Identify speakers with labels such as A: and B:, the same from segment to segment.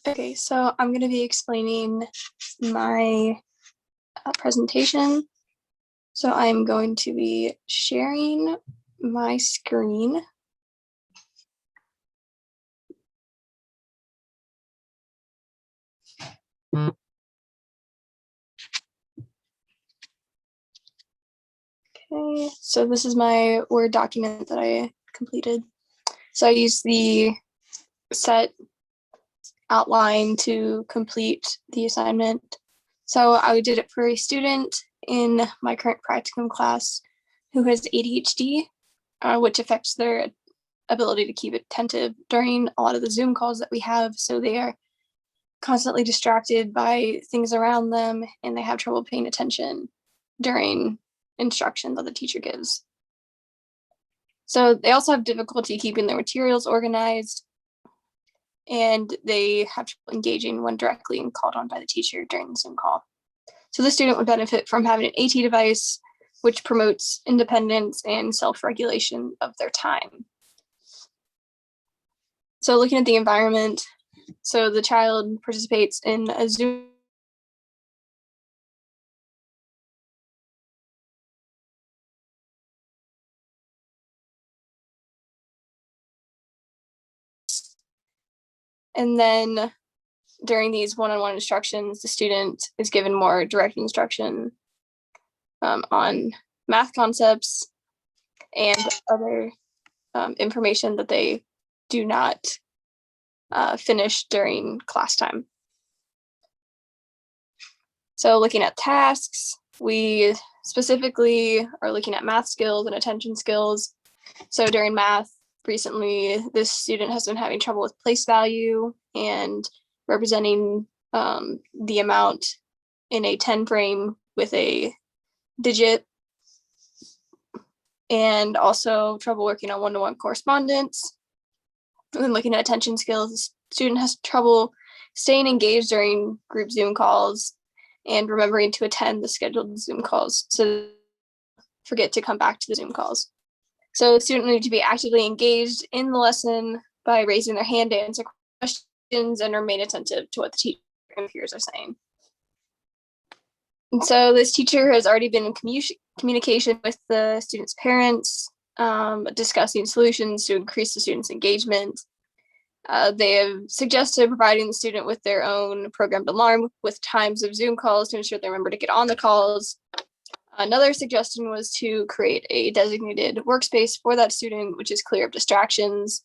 A: Okay, so I'm going to be explaining my presentation. So I'm going to be sharing my screen. Okay, so this is my Word document that I completed. So I used the set outline to complete the assignment. So I did it for a student in my current practicum class who has ADHD, which affects their ability to keep attentive during a lot of the Zoom calls that we have. So they are constantly distracted by things around them and they have trouble paying attention during instruction that the teacher gives. So they also have difficulty keeping their materials organized, and they have trouble engaging when directly and called on by the teacher during the Zoom call. So the student would benefit from having an AT device, which promotes independence and self-regulation of their time. So looking at the environment, so the child participates in a Zoom and then during these one-on-one instructions, the student is given more direct instruction on math concepts and other information that they do not finish during class time. So looking at tasks, we specifically are looking at math skills and attention skills. So during math, recently, this student has been having trouble with place value and representing the amount in a 10 frame with a digit, and also trouble working on one-to-one correspondence. And then looking at attention skills, the student has trouble staying engaged during group Zoom calls and remembering to attend the scheduled Zoom calls, so forget to come back to the Zoom calls. So students need to be actively engaged in the lesson by raising their hand to answer questions and remain attentive to what the teacher and peers are saying. And so this teacher has already been in communication with the students' parents, discussing solutions to increase the students' engagement. They have suggested providing the student with their own programmed alarm with times of Zoom calls to ensure they remember to get on the calls. Another suggestion was to create a designated workspace for that student, which is clear of distractions.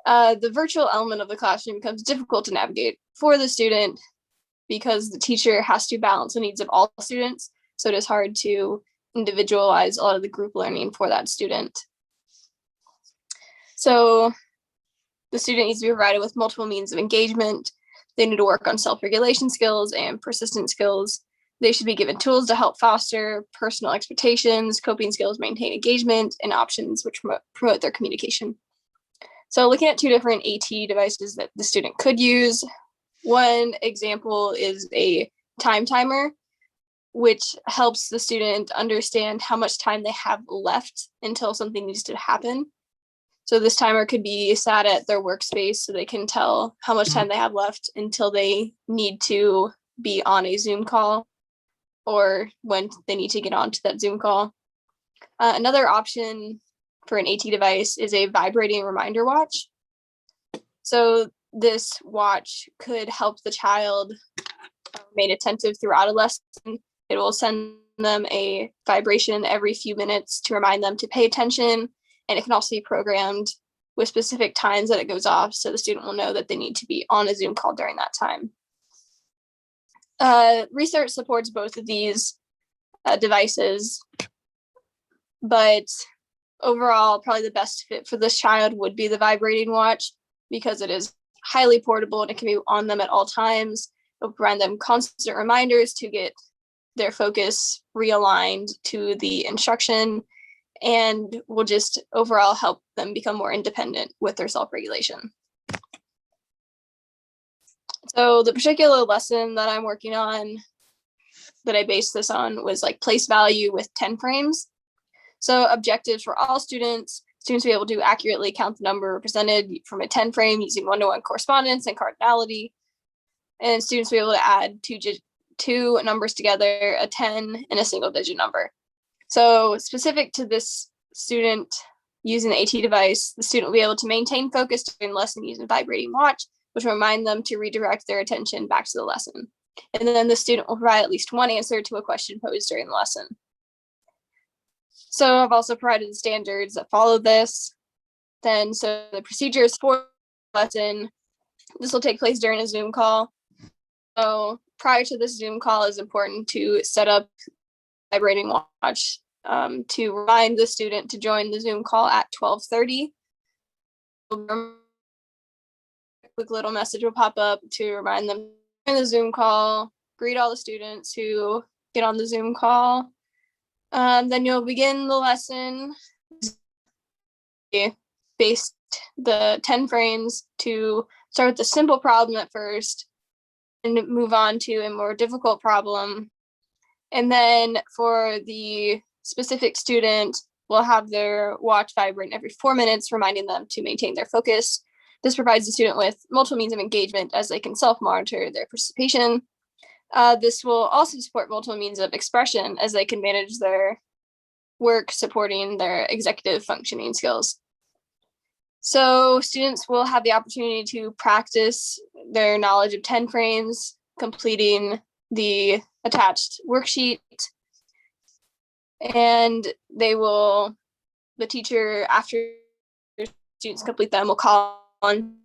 A: The virtual element of the classroom becomes difficult to navigate for the student because the teacher has to balance the needs of all students. So it is hard to individualize a lot of the group learning for that student. So the student needs to be provided with multiple means of engagement. They need to work on self-regulation skills and persistent skills. They should be given tools to help foster personal expectations, coping skills, maintain engagement, and options which promote their communication. So looking at two different AT devices that the student could use, one example is a time timer, which helps the student understand how much time they have left until something needs to happen. So this timer could be sat at their workspace so they can tell how much time they have left until they need to be on a Zoom call or when they need to get onto that Zoom call. Another option for an AT device is a vibrating reminder watch. So this watch could help the child remain attentive throughout a lesson. It will send them a vibration every few minutes to remind them to pay attention, and it can also be programmed with specific times that it goes off, so the student will know that they need to be on a Zoom call during that time. Research supports both of these devices, but overall, probably the best fit for this child would be the vibrating watch because it is highly portable and it can be on them at all times. It'll provide them constant reminders to get their focus realigned to the instruction and will just overall help them become more independent with their self-regulation. So the particular lesson that I'm working on that I based this on was like place value with 10 frames. So objectives for all students: Students will be able to accurately count the number represented from a 10 frame using one-to-one correspondence and cardinality. And students will be able to add two numbers together, a 10 and a single digit number. So specific to this student using the AT device, the student will be able to maintain focus during the lesson using a vibrating watch, which will remind them to redirect their attention back to the lesson. And then the student will provide at least one answer to a question posed during the lesson. So I've also provided the standards that follow this. So the procedures for the lesson, this will take place during a Zoom call. So prior to this Zoom call, it's important to set up vibrating watch to remind the student to join the Zoom call at 12:30. A quick little message will pop up to remind them to join the Zoom call, greet all the students who get on the Zoom call. Then you'll begin the lesson based the 10 frames to start with the simple problem at first and move on to a more difficult problem. And then for the specific student, we'll have their watch vibrate every 4 minutes, reminding them to maintain their focus. This provides the student with multiple means of engagement as they can self-monitor their participation. This will also support multiple means of expression as they can manage their work supporting their executive functioning skills. So students will have the opportunity to practice their knowledge of 10 frames, completing the attached worksheet. And the teacher, after students complete them, will call on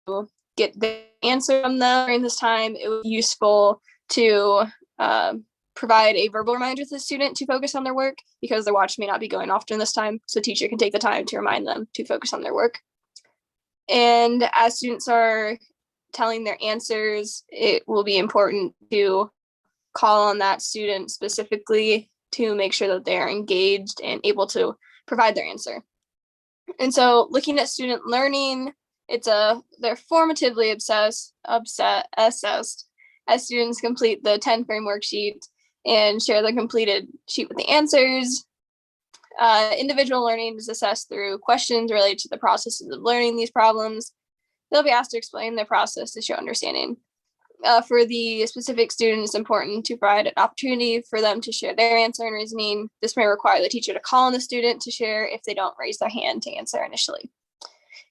A: to get the answer from them. During this time, it would be useful to provide a verbal reminder to the student to focus on their work because their watch may not be going off during this time. So the teacher can take the time to remind them to focus on their work. And as students are telling their answers, it will be important to call on that student specifically to make sure that they are engaged and able to provide their answer. And so looking at student learning, they're formatively assessed as students complete the 10 frame worksheet and share the completed sheet with the answers. Individual learning is assessed through questions related to the processes of learning these problems. They'll be asked to explain their process to show understanding. For the specific student, it's important to provide an opportunity for them to share their answer and reasoning. This may require the teacher to call on the student to share if they don't raise their hand to answer initially.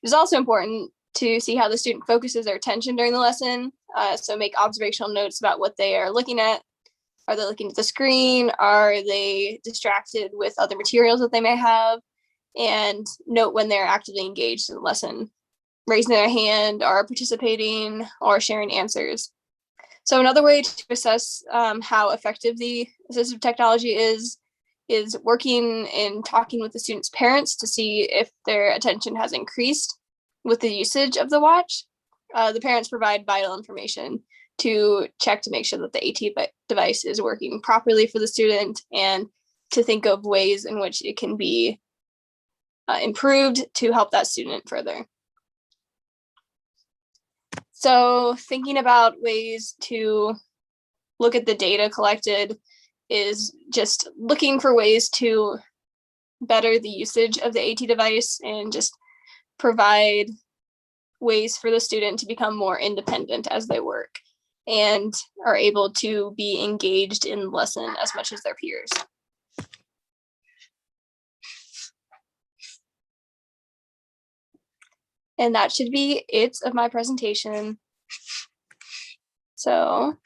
A: It's also important to see how the student focuses their attention during the lesson. So make observational notes about what they are looking at. Are they looking at the screen? Are they distracted with other materials that they may have? And note when they're actively engaged in the lesson, raising their hand or participating or sharing answers. So another way to assess how effective the assistive technology is working and talking with the students' parents to see if their attention has increased with the usage of the watch. The parents provide vital information to check to make sure that the AT device is working properly for the student and to think of ways in which it can be improved to help that student further. So thinking about ways to look at the data collected is just looking for ways to better the usage of the AT device and just provide ways for the student to become more independent as they work and are able to be engaged in the lesson as much as their peers. And that should be it of my presentation. So